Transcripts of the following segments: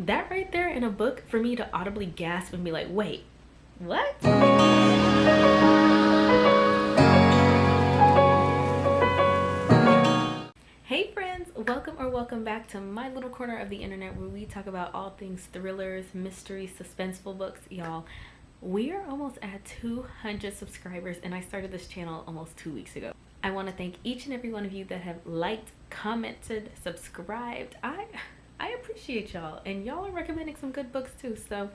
That right there in a book for me to audibly gasp and be like, wait, what? Hey friends, welcome or welcome back to my little corner of the internet where we talk about all things thrillers, mysteries, suspenseful books. Y'all, we are almost at 200 subscribers and I started this channel almost 2 weeks ago. I want to thank each and every one of you that have liked, commented, subscribed. I appreciate y'all, and y'all are recommending some good books too, so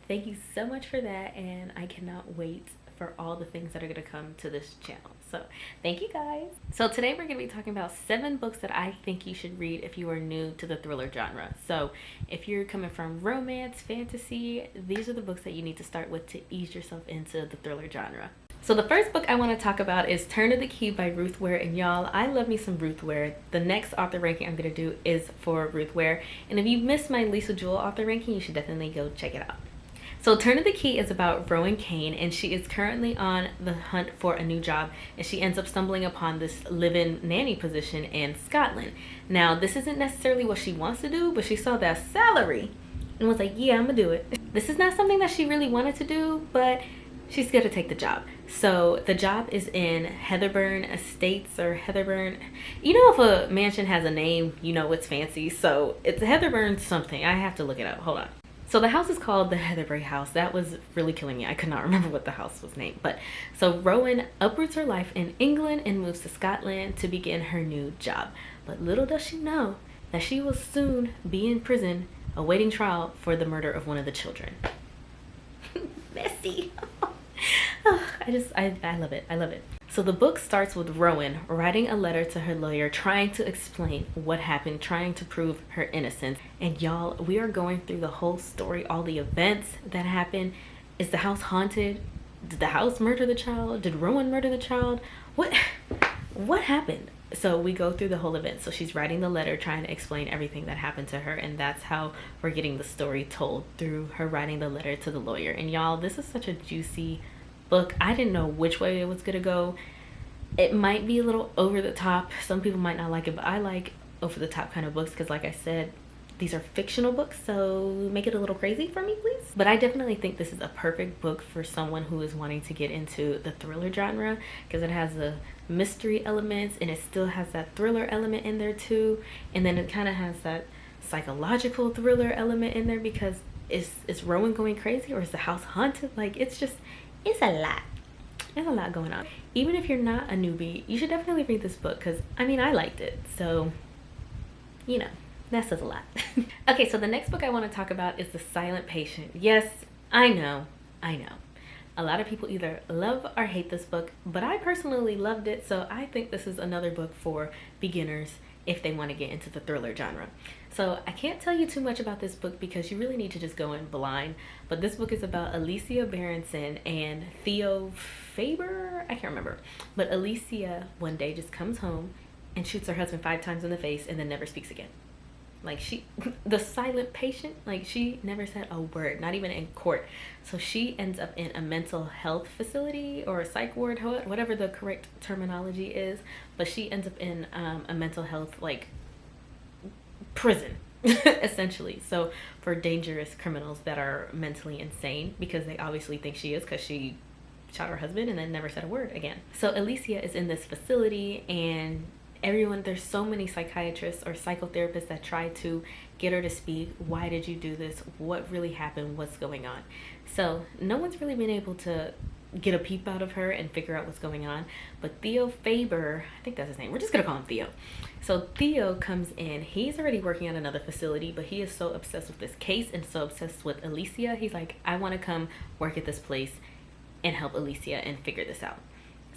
thank you so much for that, and I cannot wait for all the things that are going to come to this channel. So thank you guys. So today we're going to be talking about 7 books that I think you should read if you are new to the thriller genre. So if you're coming from romance, fantasy, these are the books that you need to start with to ease yourself into the thriller genre. So the first book I want to talk about is Turn of the Key by Ruth Ware, and y'all, I love me some Ruth Ware. The next author ranking I'm going to do is for Ruth Ware, and if you missed my Lisa Jewell author ranking, you should definitely go check it out. So Turn of the Key is about Rowan Kane, and she is currently on the hunt for a new job, and she ends up stumbling upon this live-in nanny position in Scotland. Now, this isn't necessarily what she wants to do, but she saw that salary and was like, yeah, I'm gonna do it. This is not something that she really wanted to do, but she's gonna take the job. So the job is in Heatherburn Estates, or Heatherburn. You know, if a mansion has a name, you know it's fancy. So it's Heatherburn something. I have to look it up. Hold on. So the house is called the Heatherbury House. That was really killing me. I could not remember what the house was named. But so Rowan uproots her life in England and moves to Scotland to begin her new job. But little does she know that she will soon be in prison awaiting trial for the murder of one of the children. Messy. I love it. I love it. So the book starts with Rowan writing a letter to her lawyer, trying to explain what happened, trying to prove her innocence. And y'all, we are going through the whole story, all the events that happened. Is the house haunted? Did the house murder the child? Did Rowan murder the child? What happened? So we go through the whole event. So she's writing the letter, trying to explain everything that happened to her, and that's how we're getting the story told, through her writing the letter to the lawyer. And y'all, this is such a juicy book. I didn't know which way it was gonna go. It might be a little over the top. Some people might not like it, but I like over the top kind of books because, like I said, these are fictional books, so make it a little crazy for me, please. But I definitely think this is a perfect book for someone who is wanting to get into the thriller genre, because it has the mystery elements and it still has that thriller element in there too, and then it kind of has that psychological thriller element in there, because is Rowan going crazy, or is the house haunted? Like, it's a lot. There's a lot going on. Even if you're not a newbie, you should definitely read this book, because I mean, I liked it, so you know, that says a lot. Okay, so the next book I want to talk about is The Silent Patient. Yes, I know. A lot of people either love or hate this book, but I personally loved it, so I think this is another book for beginners if they want to get into the thriller genre. So I can't tell you too much about this book because you really need to just go in blind, but this book is about Alicia Berenson and Theo Faber. I can't remember, but Alicia one day just comes home and shoots her husband 5 times in the face and then never speaks again. Like, she, the silent patient, like, she never said a word, not even in court. So she ends up in a mental health facility or a psych ward, whatever the correct terminology is, but she ends up in a mental health, like, prison, essentially. So for dangerous criminals that are mentally insane, because they obviously think she is, because she shot her husband and then never said a word again. So Alicia is in this facility, and there's so many psychiatrists or psychotherapists that try to get her to speak. Why did you do this? What really happened? What's going on? So no one's really been able to get a peep out of her and figure out what's going on. But Theo Faber, I think that's his name. We're just gonna call him Theo. So Theo comes in. He's already working at another facility, but he is so obsessed with this case and so obsessed with Alicia. He's like, I want to come work at this place and help Alicia and figure this out.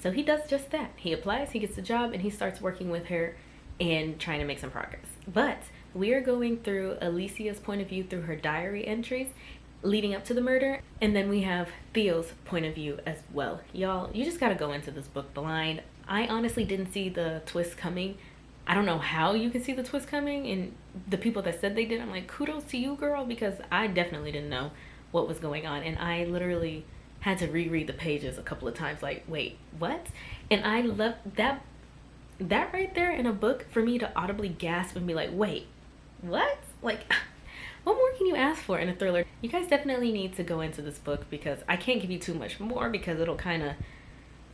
So he does just that. He applies, he gets the job, and he starts working with her and trying to make some progress. But we are going through Alicia's point of view through her diary entries leading up to the murder, and then we have Theo's point of view as well. Y'all, you just gotta go into this book blind. I honestly didn't see the twist coming. I don't know how you can see the twist coming, and the people that said they did, I'm like, kudos to you, girl, because I definitely didn't know what was going on, and I literally had to reread the pages a couple of times, like, wait, what? And I love that right there in a book for me to audibly gasp and be like, wait, what? Like, what more can you ask for in a thriller? You guys definitely need to go into this book because I can't give you too much more because it'll kind of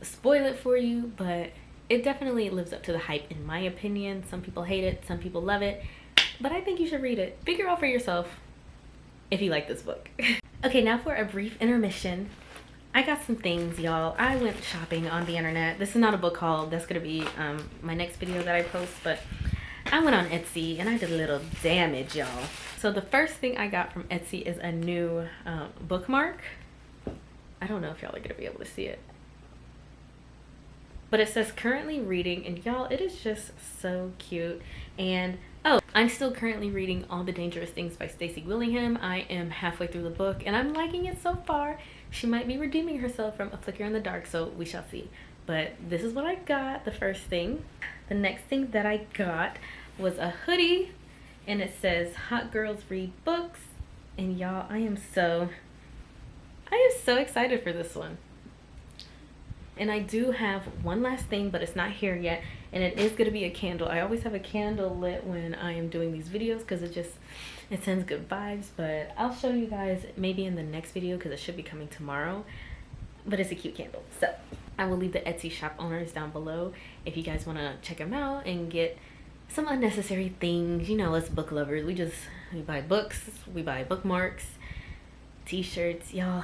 spoil it for you, but it definitely lives up to the hype in my opinion. Some people hate it, some people love it, but I think you should read it. Figure out for yourself if you like this book. Okay, now for a brief intermission. I got some things, y'all. I went shopping on the internet. This is not a book haul. That's gonna be my next video that I post, but I went on Etsy and I did a little damage, y'all. So the first thing I got from Etsy is a new bookmark. I don't know if y'all are gonna be able to see it, but it says currently reading, and y'all, it is just so cute. And oh, I'm still currently reading All the Dangerous Things by Stacey Willingham. I am halfway through the book and I'm liking it so far. She might be redeeming herself from A Flicker in the Dark, so we shall see. But this is what I got, the first thing. The next thing that I got was a hoodie, and it says Hot Girls Read Books. And y'all, I am so excited for this one. And I do have one last thing, but it's not here yet, and it is going to be a candle. I always have a candle lit when I am doing these videos because it sends good vibes, but I'll show you guys maybe in the next video because it should be coming tomorrow. But it's a cute candle. So I will leave the Etsy shop owners down below if you guys want to check them out and get some unnecessary things. You know, us book lovers, we buy books, we buy bookmarks, t-shirts. Y'all,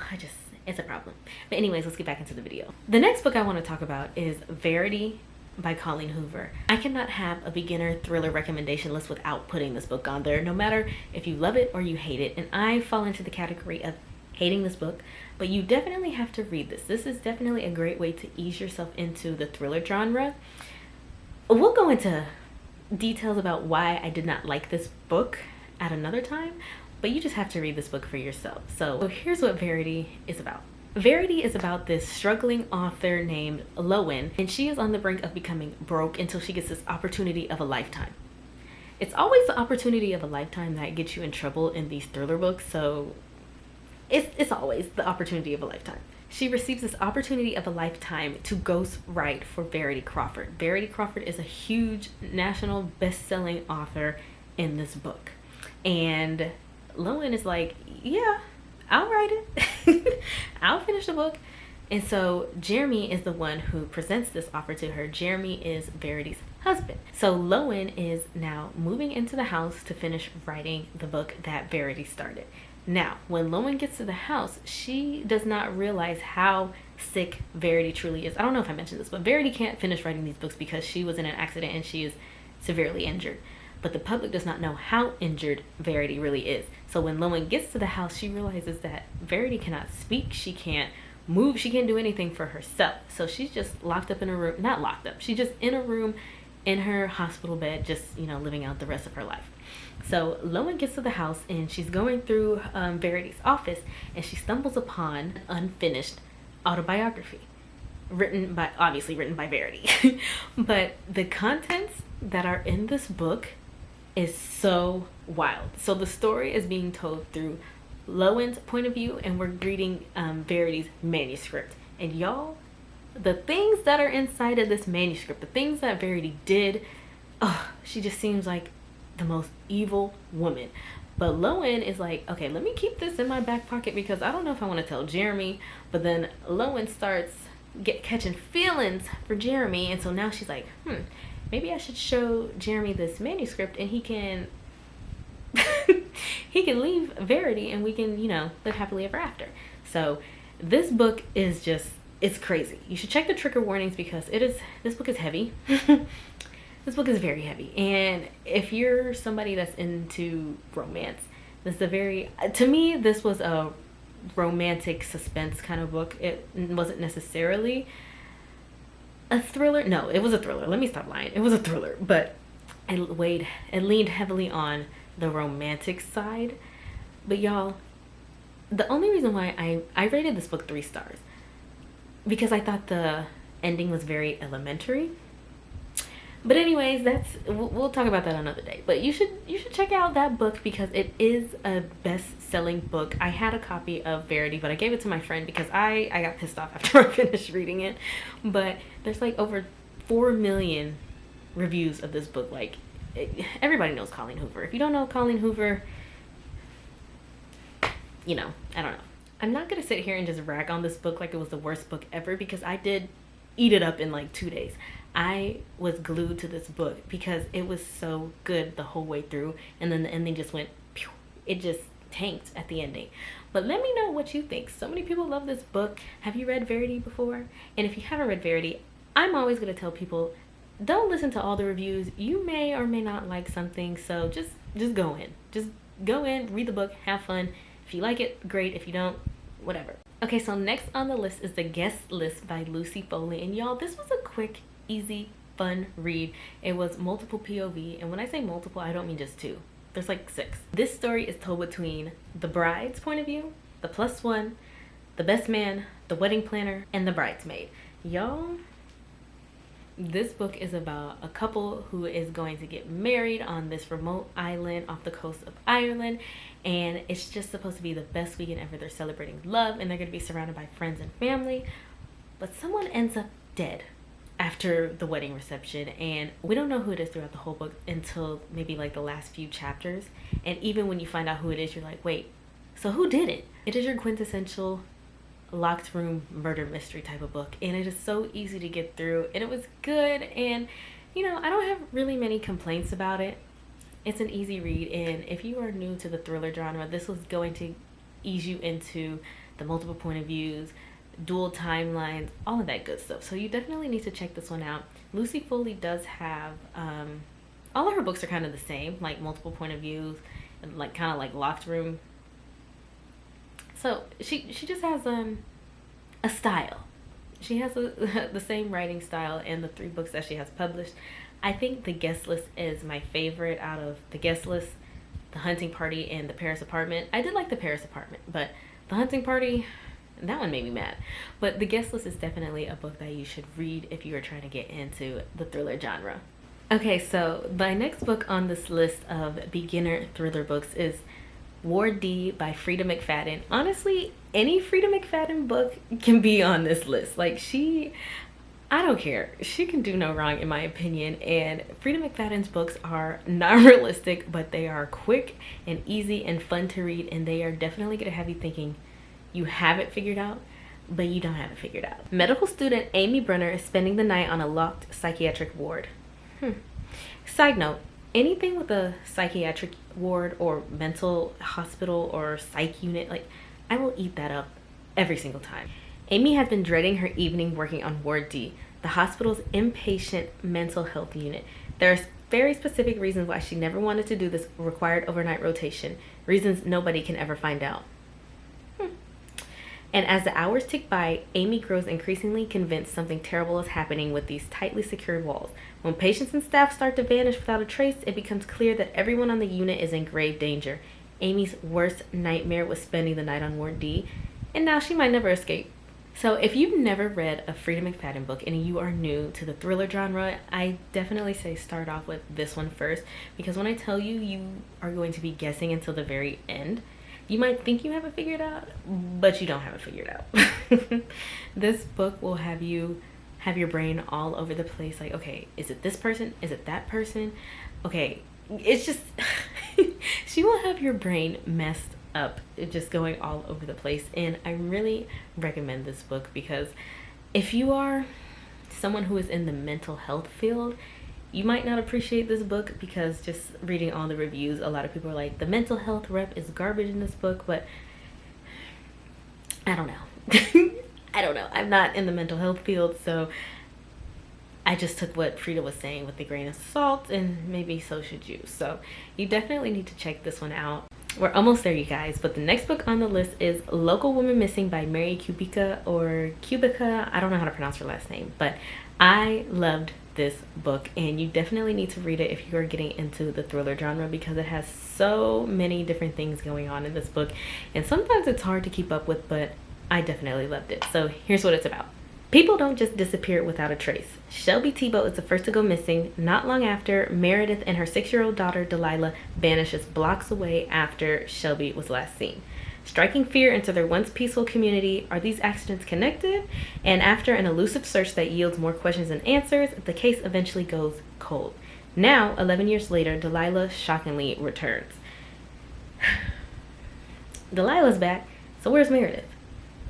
it's a problem. But anyways, let's get back into the video. The next book I want to talk about is Varity by Colleen Hoover. I cannot have a beginner thriller recommendation list without putting this book on there, no matter if you love it or you hate it. And I fall into the category of hating this book, but you definitely have to read this. This is definitely a great way to ease yourself into the thriller genre. We'll go into details about why I did not like this book at another time, but you just have to read this book for yourself. So here's what Varity is about. Varity is about this struggling author named Lowen, and she is on the brink of becoming broke until she gets this opportunity of a lifetime. It's always the opportunity of a lifetime that gets you in trouble in these thriller books, so it's always the opportunity of a lifetime. She receives this opportunity of a lifetime to ghost write for Verity Crawford. Verity Crawford is a huge national best-selling author in this book, and Lowen is like, yeah, I'll write it. I'll finish the book. And so Jeremy is the one who presents this offer to her. Jeremy is Verity's husband. So Lowen is now moving into the house to finish writing the book that Verity started. Now, when Lowen gets to the house, she does not realize how sick Verity truly is. I don't know if I mentioned this, but Verity can't finish writing these books because she was in an accident and she is severely injured. But the public does not know how injured Verity really is. So when Lowen gets to the house, she realizes that Verity cannot speak, she can't move, she can't do anything for herself. So she's just locked up in a room, not locked up, she's just in a room in her hospital bed, just, living out the rest of her life. So Lowen gets to the house and she's going through Verity's office, and she stumbles upon an unfinished autobiography obviously written by Verity. But the contents that are in this book is so wild. So the story is being told through Lowen's point of view, and we're reading Verity's manuscript. And y'all, the things that are inside of this manuscript, the things that Verity did, she just seems like the most evil woman. But Lowen is like, okay, let me keep this in my back pocket because I don't know if I want to tell Jeremy. But then Lowen starts catching feelings for Jeremy, and so now she's like, maybe I should show Jeremy this manuscript and he can leave Verity and we can, live happily ever after. So this book is it's crazy. You should check the trigger warnings because this book is heavy. This book is very heavy. And if you're somebody that's into romance, to me, this was a romantic suspense kind of book. It wasn't necessarily a thriller. No, it was a thriller. Let me stop lying. It was a thriller, but it leaned heavily on the romantic side. But y'all, the only reason why I rated this book 3 stars because I thought the ending was very elementary. But anyways, we'll talk about that another day. But you should check out that book because it is a best-selling book. I had a copy of Verity, but I gave it to my friend because I got pissed off after I finished reading it. But there's like over 4 million reviews of this book. Like, everybody knows Colleen Hoover. If you don't know Colleen Hoover, I don't know. I'm not gonna sit here and just rag on this book like it was the worst book ever, because I did eat it up in like 2 days. I was glued to this book because it was so good the whole way through, and then the ending just went pew. It just tanked at the ending. But let me know what you think. So many people love this book. Have you read Verity before? And if you haven't read Verity, I'm always going to tell people, don't listen to all the reviews. You may or may not like something, so just go in. Just go in, read the book, have fun. If you like it, great. If you don't, whatever. Okay, so next on the list is The Guest List by Lucy Foley. And y'all, this was a quick, easy, fun read. It was multiple POV, and when I say multiple, I don't mean just two. There's like 6. This story is told between the bride's point of view, the plus one, the best man, the wedding planner, and the bridesmaid. Y'all, this book is about a couple who is going to get married on this remote island off the coast of Ireland, and it's just supposed to be the best weekend ever. They're celebrating love, and they're going to be surrounded by friends and family, but someone ends up dead after the wedding reception, and we don't know who it is throughout the whole book until maybe like the last few chapters. And even when you find out who it is, you're like, wait, so who did it? It is your quintessential locked room murder mystery type of book, and it is so easy to get through, and it was good. And I don't have really many complaints about it. It's an easy read, and if you are new to the thriller genre, this was going to ease you into the multiple point of views, dual timelines, all of that good stuff. So you definitely need to check this one out. Lucy Foley does have all of her books are kind of the same, like multiple point of views and like kind of like locked room. So she just has a style. She has the same writing style in the 3 books that she has published. I think The Guest List is my favorite out of The Guest List, The Hunting Party, and The Paris Apartment. I did like The Paris Apartment, but The Hunting Party, that one made me mad. But The Guest List is definitely a book that you should read if you are trying to get into the thriller genre. Okay, so my next book on this list of beginner thriller books is Ward D by Frida McFadden. Honestly, any Frida McFadden book can be on this list. Like, I don't care. She can do no wrong, in my opinion. And Frida McFadden's books are not realistic, but they are quick and easy and fun to read, and they are definitely going to have you thinking you have it figured out, but you don't have it figured out. Medical student Amy Brenner is spending the night on a locked psychiatric ward. Side note, anything with a psychiatric ward or mental hospital or psych unit, like, I will eat that up every single time. Amy has been dreading her evening working on Ward D, the hospital's inpatient mental health unit. There are very specific reasons why she never wanted to do this required overnight rotation, reasons nobody can ever find out. And as the hours tick by, Amy grows increasingly convinced something terrible is happening with these tightly secured walls. When patients and staff start to vanish without a trace, it becomes clear that everyone on the unit is in grave danger. Amy's worst nightmare was spending the night on Ward D, and now she might never escape. So if you've never read a Frida McFadden book and you are new to the thriller genre, I definitely say start off with this one first, because when I tell you, you are going to be guessing until the very end. You might think you have it figured out, but you don't have it figured out. This book will have you have your brain all over the place. Like, okay, is it this person? Is it that person? Okay, it's just, she will have your brain messed up, just going all over the place. And I really recommend this book, because if you are someone who is in the mental health field, you might not appreciate this book, because just reading all the reviews, a lot of people are like, the mental health rep is garbage in this book. But I don't know. I don't know. I'm not in the mental health field, so I just took what Frida was saying with a grain of salt, and maybe so should you. So you definitely need to check this one out. We're almost there, you guys, but the next book on the list is Local Woman Missing by Mary Kubica, or Kubica. I don't know how to pronounce her last name, but I loved this book, and you definitely need to read it if you are getting into the thriller genre, because it has so many different things going on in this book, and sometimes it's hard to keep up with, but I definitely loved it. So here's what it's about. People don't just disappear without a trace. Shelby Tebow is the first to go missing. Not long after, Meredith and her 6-year-old daughter Delilah vanishes blocks away after Shelby was last seen. Striking fear into their once peaceful community, are these accidents connected? And after an elusive search that yields more questions than answers, the case eventually goes cold. Now, 11 years later, Delilah shockingly returns. Delilah's back, so where's Meredith?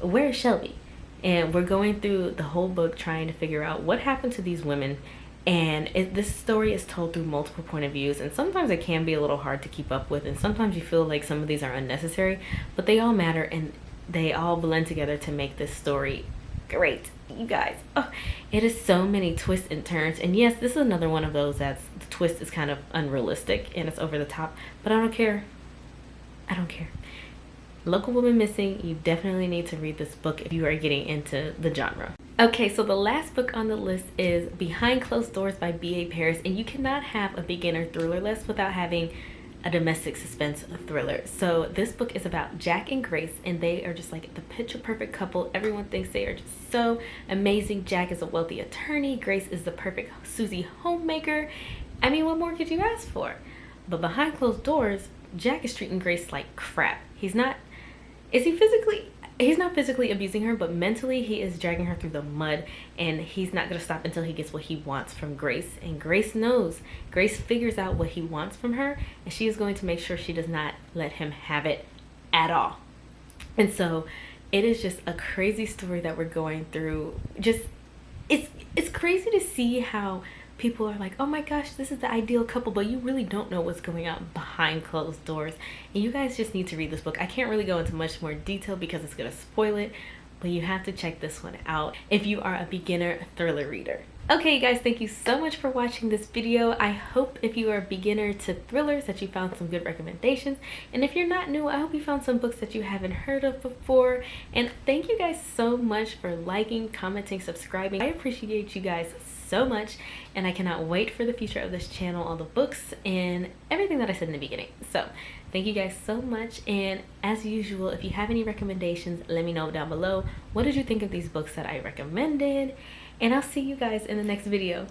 Where's Shelby? And we're going through the whole book trying to figure out what happened to these women. And this story is told through multiple point of views, and sometimes it can be a little hard to keep up with, and sometimes you feel like some of these are unnecessary, but they all matter and they all blend together to make this story great. You guys, oh, it is so many twists and turns. And yes, this is another one of those that's the twist is kind of unrealistic and it's over the top, but I don't care. I don't care. Local Woman Missing, you definitely need to read this book if you are getting into the genre. Okay, so the last book on the list is Behind Closed Doors by B.A. Paris, and you cannot have a beginner thriller list without having a domestic suspense thriller. So this book is about Jack and Grace, and they are just like the picture perfect couple. Everyone thinks they are just so amazing. Jack is a wealthy attorney. Grace is the perfect Susie homemaker. I mean, what more could you ask for? But behind closed doors, Jack is treating Grace like crap. He's not physically abusing her, but mentally he is dragging her through the mud, and he's not going to stop until he gets what he wants from Grace. And Grace knows. Grace figures out what he wants from her, and she is going to make sure she does not let him have it at all. And so it is just a crazy story that we're going through. Just it's crazy to see how people are like, oh my gosh, this is the ideal couple, but you really don't know what's going on behind closed doors. And you guys just need to read this book. I can't really go into much more detail because it's going to spoil it, but you have to check this one out if you are a beginner thriller reader. Okay, you guys, thank you so much for watching this video. I hope if you are a beginner to thrillers that you found some good recommendations. And if you're not new, I hope you found some books that you haven't heard of before. And thank you guys so much for liking, commenting, subscribing. I appreciate you guys so much, and I cannot wait for the future of this channel, all the books and everything that I said in the beginning. So thank you guys so much, and as usual, if you have any recommendations, let me know down below. What did you think of these books that I recommended? And I'll see you guys in the next video.